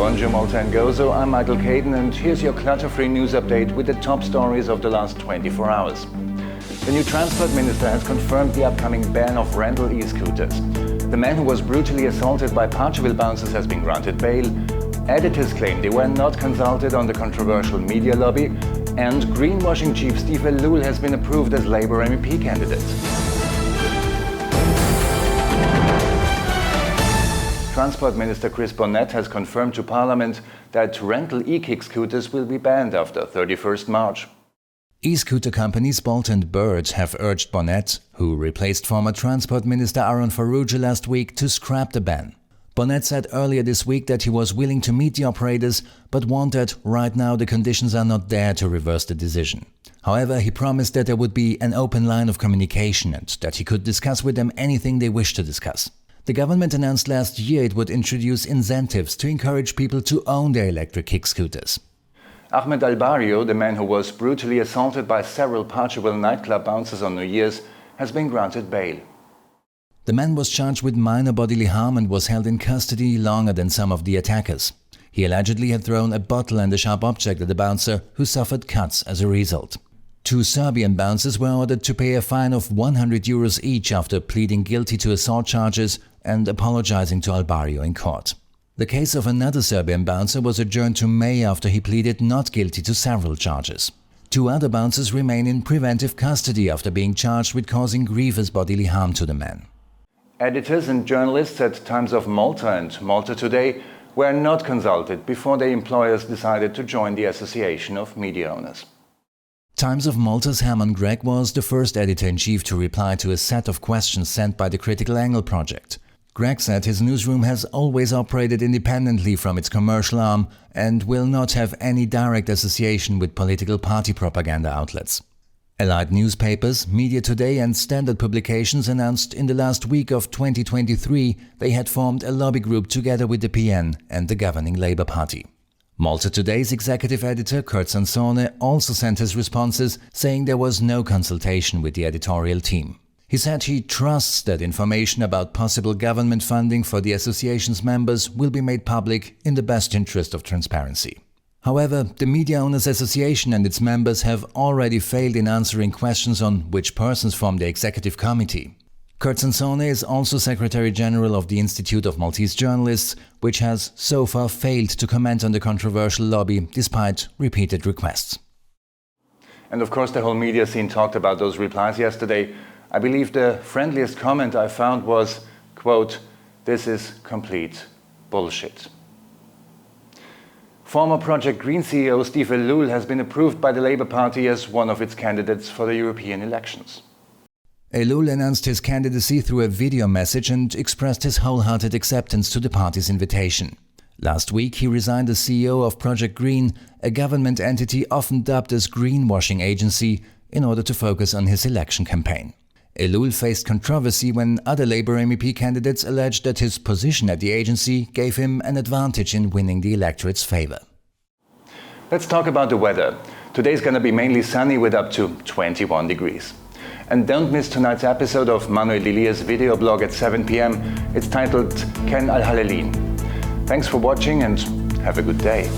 Bonjour Malta and Gozo, I'm Michael Caden and here's your clutter-free news update with the top stories of the last 24 hours. The new Transport Minister has confirmed the upcoming ban of rental e-scooters. The man who was brutally assaulted by Parcherville bouncers has been granted bail. Editors claim they were not consulted on the controversial media lobby, and greenwashing chief Steve Ellul has been approved as Labour MEP candidate. Transport Minister Chris Bonnet has confirmed to Parliament that rental e-kick scooters will be banned after 31st March. E-scooter companies Bolt and Bird have urged Bonnet, who replaced former Transport Minister Aaron Farrugia last week, to scrap the ban. Bonnet said earlier this week that he was willing to meet the operators, but warned that right now the conditions are not there to reverse the decision. However, he promised that there would be an open line of communication and that he could discuss with them anything they wish to discuss. The government announced last year it would introduce incentives to encourage people to own their electric kick scooters. Ahmed Albario, the man who was brutally assaulted by several Parcherville nightclub bouncers on New Year's, has been granted bail. The man was charged with minor bodily harm and was held in custody longer than some of the attackers. He allegedly had thrown a bottle and a sharp object at the bouncer, who suffered cuts as a result. 2 Serbian bouncers were ordered to pay a fine of €100 each after pleading guilty to assault charges and apologizing to Albario in court. The case of another Serbian bouncer was adjourned to May after he pleaded not guilty to several charges. 2 other bouncers remain in preventive custody after being charged with causing grievous bodily harm to the man. Editors and journalists at Times of Malta and Malta Today were not consulted before their employers decided to join the Association of Media Owners. Times of Malta's Herman Gregg was the first editor-in-chief to reply to a set of questions sent by the Critical Angle project. Gregg said his newsroom has always operated independently from its commercial arm and will not have any direct association with political party propaganda outlets. Allied newspapers, Media Today and Standard Publications announced in the last week of 2023 they had formed a lobby group together with the PN and the governing Labour Party. Malta Today's executive editor Kurt Sansone also sent his responses, saying there was no consultation with the editorial team. He said he trusts that information about possible government funding for the association's members will be made public in the best interest of transparency. However, the Media Owners Association and its members have already failed in answering questions on which persons form the executive committee. Kurt Sansone is also Secretary General of the Institute of Maltese Journalists, which has so far failed to comment on the controversial lobby despite repeated requests. And of course the whole media scene talked about those replies yesterday. I believe the friendliest comment I found was, quote, "This is complete bullshit." Former Project Green CEO Steve Ellul has been approved by the Labour Party as one of its candidates for the European elections. Ellul announced his candidacy through a video message and expressed his wholehearted acceptance to the party's invitation. Last week, he resigned as CEO of Project Green, a government entity often dubbed as greenwashing agency, in order to focus on his election campaign. Ellul faced controversy when other Labour MEP candidates alleged that his position at the agency gave him an advantage in winning the electorate's favour. Let's talk about the weather. Today's going to be mainly sunny with up to 21 degrees. And don't miss tonight's episode of Manuel Lilia's video blog at 7 p.m. It's titled Ken Al-Halelin. Thanks for watching and have a good day.